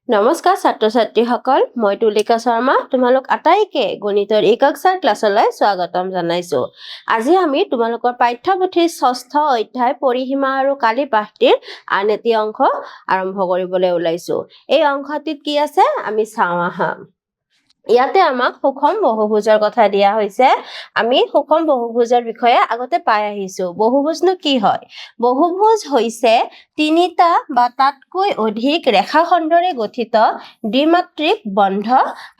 নমস্কাৰ ছাত্ৰ-ছাত্ৰীসকল, মই তুলিকা শৰ্মা তোমালোক আটাইকে গণিতৰ এই কক্ষাৰ ক্লাছলৈ স্বাগতম জনাইছো। আজি আমি তোমালোকৰ পাঠ্যপুথিৰ ৬ষ্ঠ অধ্যায় পৰিসীমা আৰু কালিপাঠটিৰ আন এটি অংশ আৰম্ভ কৰিবলৈ ওলাইছো। এই অংশটিত কি আছে আমি চাওঁ আহা। ইয়াতে আমাক সুষম বহুভুজৰ কথা দিয়া হৈছে। আমি সুষম বহুভুজৰ বিষয়ে আগতে পাই আহিছো। বহুভুজনো কি হয়? বহুভুজ হৈছে তিনিটা বা তাতকৈ অধিক ৰেখাখণ্ডৰে গঠিত দ্বিমাত্ৰিক বন্ধ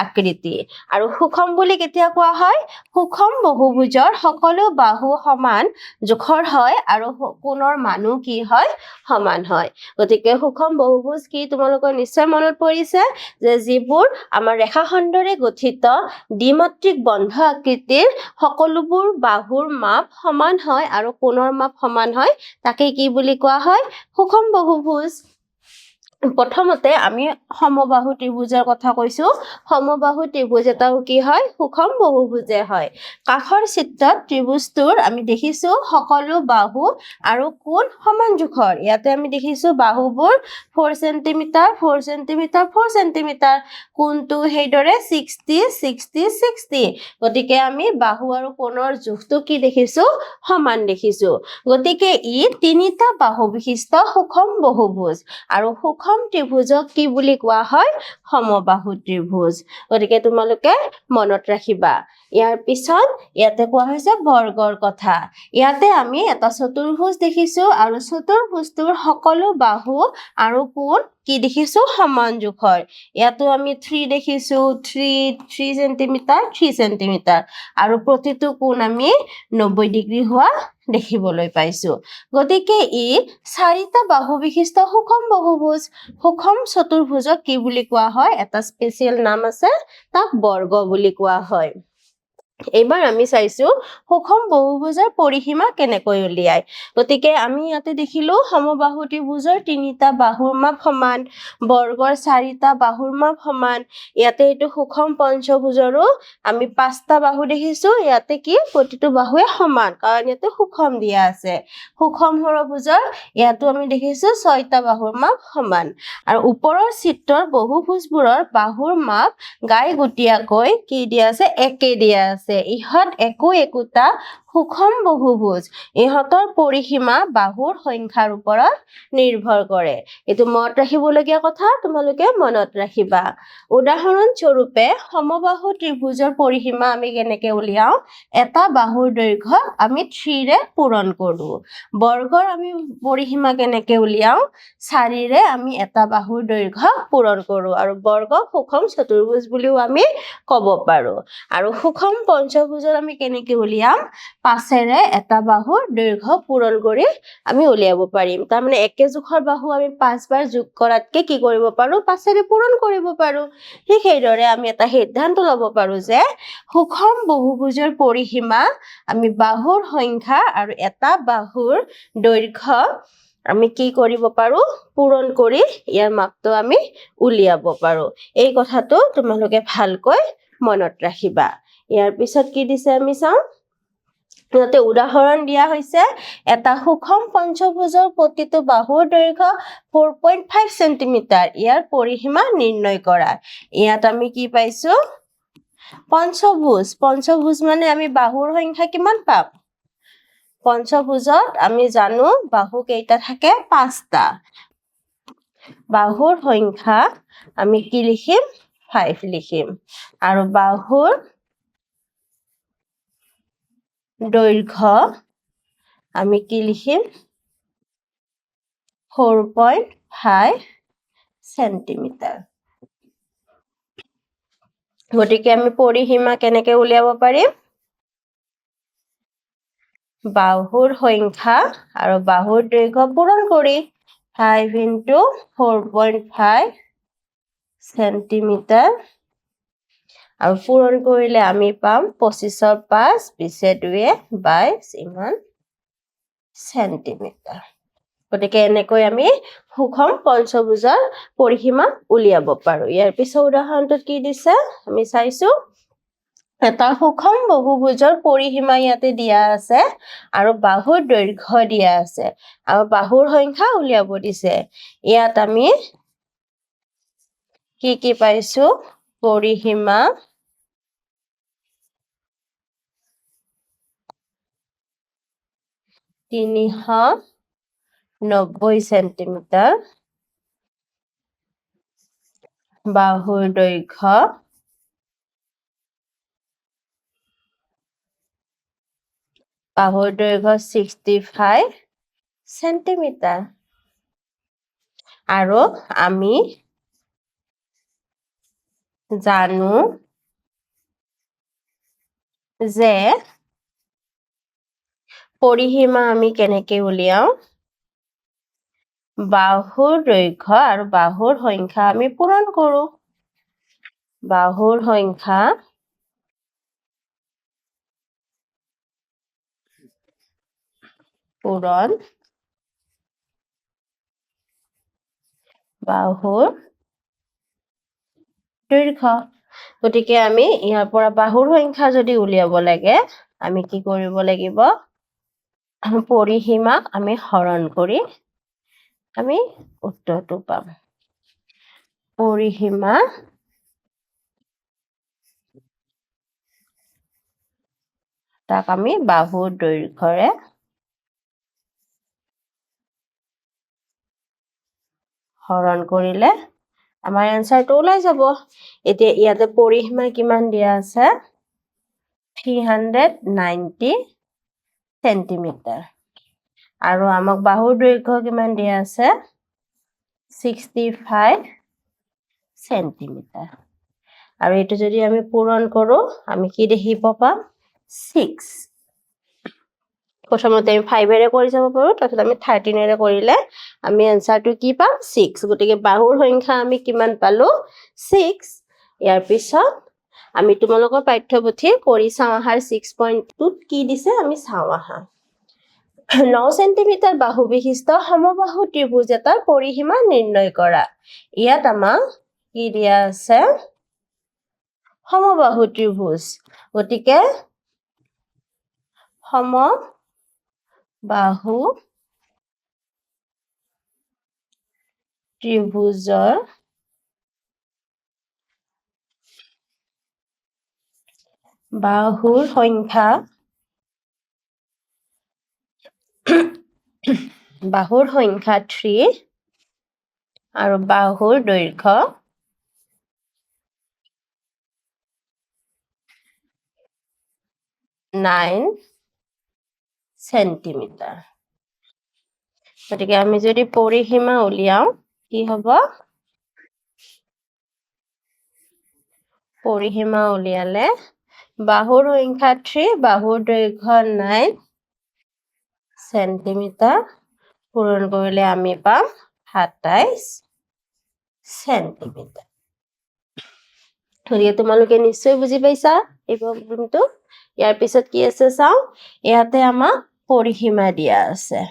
আকৃতি। আৰু সুষম বুলি কেতিয়া কোৱা হয়? সুষম বহুভুজৰ সকলো বাহু সমান জোখৰ হয় আৰু কোণৰ মানো কি হয়? সমান হয়। গতিকে সুষম বহুভুজ কি তোমালোকৰ নিশ্চয় মনত পৰিছে যে যিবোৰ আমাৰ ৰেখাখণ্ডৰে গঠিত দ্বিমাত্ৰিক বন্ধ আকৃতিৰ সকলোবোৰ বাহুৰ মাপ সমান হয় আৰু কোণৰ মাপ সমান হয়, তাকে কি বুলি কোৱা হয়? সুষম বহুভুজ। প্ৰথমতে আমি সমবাহু ত্ৰিভুজৰ কথা কৈছো। সমবাহু ত্ৰিভুজ এটাও কি হয়? সুষম বহুভুজে হয়। কাষৰ চিত্ৰত ত্ৰিভুজটোৰ আমি দেখিছো সকলো বাহু আৰু কোণ সমান জোখৰ। ইয়াতে আমি দেখিছো বাহুবোৰ 4 চেণ্টিমিটাৰ 4 চেণ্টিমিটাৰ 4 চেণ্টিমিটাৰ, কোণটো সেইদৰে 60 60 60। গতিকে আমি বাহু আৰু কোণৰ জোখটো কি দেখিছো? সমান দেখিছো। গতিকে ই তিনিটা বাহু বিশিষ্ট সুষম বহুভুজ। আৰু সুষম ত্ৰিভুজক কি বুলি কোৱা হয়? সমবাহু ত্ৰিভুজ। গতিকে তোমালোকে মনত ৰাখিবা। ইয়াৰ পিছত ইয়াতে কোৱা হৈছে বৰ্গৰ কথা। ইয়াতে আমি এটা চতুৰ্ভুজ দেখিছো আৰু চতুৰ্ভুজটোৰ সকলো বাহু আৰু কোণ কি দেখিছো? সমান জোখৰ। ইয়াতো আমি 3 দেখিছো, 3 চেণ্টিমিটাৰ 3 চেণ্টিমিটাৰ আৰু প্ৰতিটো কোণ আমি 90 ডিগ্ৰী হোৱা দেখিবলৈ পাইছো। গতিকে ই 4টা বাহু বিশিষ্ট সুষম বহুভুজ। সুষম চতুৰ্ভুজক কি বুলি কোৱা হয়? এটা স্পেচিয়েল নাম আছে, তাক বৰ্গ বুলি কোৱা হয়। এইবাৰ আমি চাইছো সুষম বহুভুজৰ পৰিসীমা কেনেকৈ উলিয়ায়। গতিকে আমি ইয়াতে দেখিলো সমবাহু ত্ৰিভুজৰ 3টা বাহুৰ মাপ সমান, বৰ্গৰ 4টা বাহুৰ মাপ সমান। ইয়াতে এইটো সুষম পঞ্চভুজৰো আমি 5টা বাহু দেখিছো। ইয়াতে কি প্ৰতিটো বাহুৱে সমান, কাৰণ ইয়াতে সুষম দিয়া আছে। সুষম ষড়ভুজৰ ইয়াতো আমি দেখিছো 6টা বাহুৰ মাপ সমান। আৰু ওপৰৰ চিত্ৰৰ বহুভুজবোৰৰ বাহুৰ মাপ গাইগুটীয়াকৈ কি দিয়া আছে? একে দিয়া আছে। ইহঁত একোটা সুষম বহুভুজ। ইহঁতৰ পৰিসীমা বাহুৰ সংখ্যাৰ ওপৰত নিৰ্ভৰ কৰে। এইটো মনত ৰাখিবলগীয়া কথা, তোমালোকে মনত ৰাখিবা। উদাহৰণ স্বৰূপে সমবাহু ত্ৰিভুজৰ পৰিসীমা আমি কেনেকে উলিয়াও? এটা বাহুৰ দৈৰ্ঘ্য আমি 3ৰে পূৰণ কৰো। বৰ্গৰ আমি পৰিসীমা কেনেকে উলিয়াও? 4ৰে আমি এটা বাহুৰ দৈৰ্ঘ্য পূৰণ কৰো আৰু বৰ্গক সুষম চতুৰ্ভুজ বুলিও আমি ক'ব পাৰো। আৰু সুষম পঞ্চভুজৰ আমি কেনেকে উলিয়াম? 5ৰে এটা বাহুৰ দৈৰ্ঘ্য পূৰণ কৰি আমি উলিয়াব পাৰিম। তাৰমানে একে জোখৰ বাহু আমি 5 বাৰ যোগ কৰাতকে কি কৰিব পাৰো? 5ৰে পূৰণ কৰিব পাৰো। ঠিক সেইদৰে আমি এটা সিদ্ধান্ত ল'ব পাৰো যে সুষম বহুভুজৰ পৰিসীমা আমি বাহুৰ সংখ্যা আৰু এটা বাহুৰ দৈৰ্ঘ্য আমি কি কৰিব পাৰো? পূৰণ কৰি ইয়াৰ মাপটো আমি উলিয়াব পাৰো। এই কথাটো তোমালোকে ভালকৈ মনত ৰাখিবা। ইয়াৰ পিছত কি দিছে আমি চাওঁ। ইয়াতে উদাহৰণ দিয়া হৈছে এটা সুষম পঞ্চভুজৰ প্ৰতিটো বাহুৰ দৈৰ্ঘ্য 4.5 চেণ্টিমিটাৰ। ইয়াৰ পৰিসীমা নিৰ্ণয় কৰা। ইয়াত আমি কি পাইছো? পঞ্চভুজ। পঞ্চভুজ মানে আমি বাহুৰ সংখ্যা কিমান পাম? পঞ্চভুজত আমি জানো বাহু কেইটা থাকে? 5টা। বাহুৰ সংখ্যা আমি কি লিখিম? 5 লিখিম। আৰু বাহুৰ দৈৰ্ঘ্য আমি কি লিখিম? 4.5 চেণ্টিমিটাৰ। গতিকে আমি পৰিসীমা কেনেকে উলিয়াব পাৰিম? বাহুৰ সংখ্যা আৰু বাহুৰ দৈৰ্ঘ্য পূৰণ কৰি 5 into 4.5 চেণ্টিমিটাৰ আৰু পূৰণ কৰিলে আমি পাম 25ৰ 5 20 2 22 ইমান চেণ্টিমিটাৰ। গতিকে এনেকৈ আমি সুষম পঞ্চভুজৰ পৰিসীমা উলিয়াব পাৰো। ইয়াৰ পিছত উদাহৰণটোত কি দিছে আমি চাইছো। এটা সুষম বহুভুজৰ পৰিসীমা ইয়াতে দিয়া আছে আৰু বাহুৰ দৈৰ্ঘ্য দিয়া আছে আৰু বাহুৰ সংখ্যা উলিয়াব দিছে। ইয়াত আমি কি পাইছো পৰিসীমা 390 সেন্টিমিটাৰ বাহুৰ দৈৰ্ঘ্য 65 সেন্টিমিটাৰ আৰু আমি জানো যে পৰিসীমা আমি কেনেকৈ উলিয়াও বাহুৰ দৈৰ্ঘ্য আৰু বাহুৰ সংখ্যা আমি পূৰণ কৰো বাহুৰ সংখ্যা পূৰণ বাহুৰ দৈৰ্ঘ্য গতিকে আমি ইয়াৰ পৰা বাহুৰ সংখ্যা যদি উলিয়াব লাগে আমি কি কৰিব লাগিব পৰিসীমাক আমি হৰণ কৰি আমি উত্তৰটো পাম পৰিসীমা তাক আমি বাহুৰ দৈৰ্ঘ্যৰে হৰণ কৰিলে আমাৰ এনসাৰটো ওলাই যাব এতিয়া ইয়াতে পৰিসীমা কিমান দিয়া আছে 390 সেন্টিমিটাৰ আৰু আমাক বাহুৰ দৈৰ্ঘ্য কিমান দিয়া আছে 65 সেন্টিমিটাৰ আৰু এটো যদি আমি পূৰণ কৰো আমি কি দেখিব পাম 6 প্ৰথমতে আমি 5 এৰে কৰি যাব পাৰো তাৰপিছত আমি 13 এৰে কৰিলে আমি এনসাৰটো কি পাম 6 গতিকে বাহুৰ সংখ্যা আমি কিমান পালো 6 ইয়াৰ পিছত আমি তোমালোকৰ পাঠ্যপুথি কৰি চাও আহাৰ 6.2 কি দিছে আমি চাও আহা 9 সেন্টিমিটাৰ বাহু বিশিষ্ট সমবাহু ত্ৰিভুজ এটাৰ পৰিসীমা নিৰ্ণয় কৰা ইয়াত আমাক কি দিয়া আছে সমবাহু ত্ৰিভুজ গতিকে সমবাহু ত্ৰিভুজৰ বাহুৰ সংখ্যা বাহুৰ সংখ্যা 3 আৰু বাহুৰ দৈৰ্ঘ্য 9 সেন্টিমিটাৰ গতিকে আমি যদি পৰিসীমা উলিয়াও কি হ'ব পৰিসীমা উলিয়ালে বাহুৰ সংখ্যা 3 বাহুৰ দৈৰ্ঘ্য 9 সেন্টিমিটাৰ পূৰণ কৰিলে আমি পাম 27 সেন্টিমিটাৰ গতিকে তোমালোকে নিশ্চয় বুজি পাইছা এই প্ৰবলেমটো ইয়াৰ পিছত কি আছে চাও ইয়াতে আমাক পৰিসীমা দিয়া আছে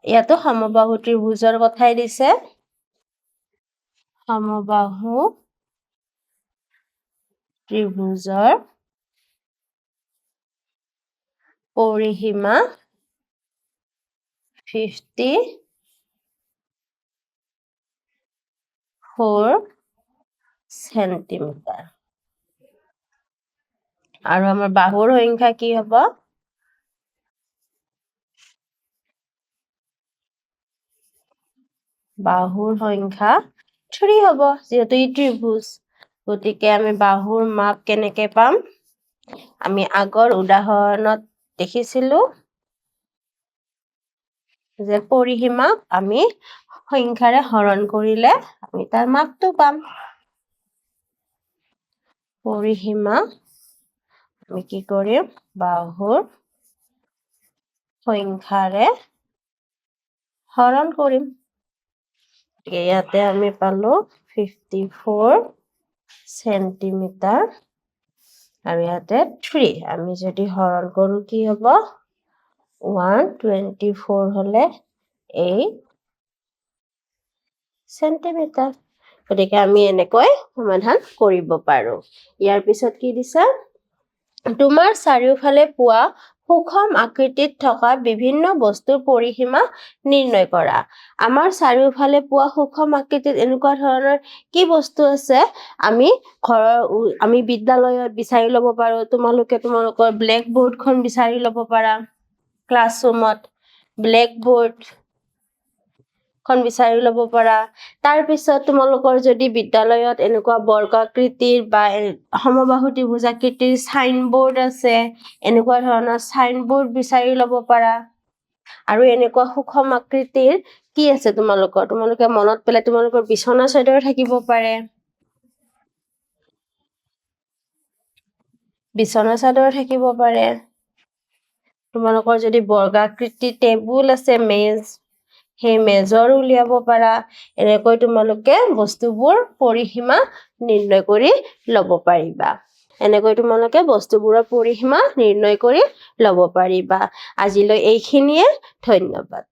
ইয়াতো সমবাহু ত্ৰিভুজৰ কথাই দিছে সমবাহু ত্ৰিভুজৰ পৰিসীমা 54 সেন্টিমিটাৰ আৰু আমাৰ বাহুৰ সংখ্যা কি হ'ব বাহুৰ সংখ্যা 3 হ'ব যেহেতু ই ত্ৰিভুজ গতিকে আমি বাহুৰ মাপ কেনেকৈ পাম আমি আগৰ উদাহৰণত দেখিছিলো যে পৰিসীমাক আমি সংখ্যাৰে হৰণ কৰিলে আমি তাৰ মাপটো পাম পৰিসীমা আমি কি কৰিম বাহুৰ সংখ্যাৰে হৰণ কৰিম ইয়াতে আমি পালো 54 সেন্টিমিটাৰ আৰু ইয়াতে 3 আমি যদি হৰণ কৰো কি হ'ব 124 হলে 8 সেন্টিমিটাৰ গতিকে আমি এনেকৈ সমাধান কৰিব পাৰো ইয়াৰ পিছত কি দিছে তোমাৰ চাৰিওফালে পোৱা সুষম আকৃতিত থকা বিভিন্ন বস্তুৰ পৰিসীমা নিৰ্ণয় কৰা আমাৰ চাৰিওফালে পোৱা সুষম আকৃতিত এনেকুৱা ধৰণৰ কি বস্তু আছে আমি বিদ্যালয়ত বিচাৰি ল'ব পাৰো তোমালোকে তোমালোকৰ ব্লেকবোৰ্ডখন বিচাৰি ল'ব পাৰা ক্লাছৰুমত ব্লেকবোৰ্ড খন বিচাৰি ল'ব পাৰা তাৰ পিছত তোমালোকৰ যদি বিদ্যালয়ত এনেকুৱা বৰ্গাকৃতিৰ বা সমবাহু ত্ৰিভুজাকৃতিৰ সাইনবোৰ্ড আছে এনেকুৱা ধৰণৰ সাইনবোৰ্ড বিচাৰি ল'ব পাৰা আৰু এনেকুৱা সুষম আকৃতিৰ কি আছে তোমালোকে মনত পেলাই তোমালোকৰ বিছনা চাদৰ থাকিব পাৰে বিছনা চাদৰ থাকিব পাৰে তোমালোকৰ যদি বৰ্গাকৃতিৰ টেবুল আছে মেজ সেই মেজৰ উলিয়াব পাৰা এনেকৈ তোমালোকে বস্তুবোৰ পৰিসীমা নিৰ্ণয় কৰি ল'ব পাৰিবা এনেকৈ তোমালোকে বস্তুবোৰৰ পৰিসীমা নিৰ্ণয় কৰি ল'ব পাৰিবা আজিলৈ এইখিনিয়ে ধন্যবাদ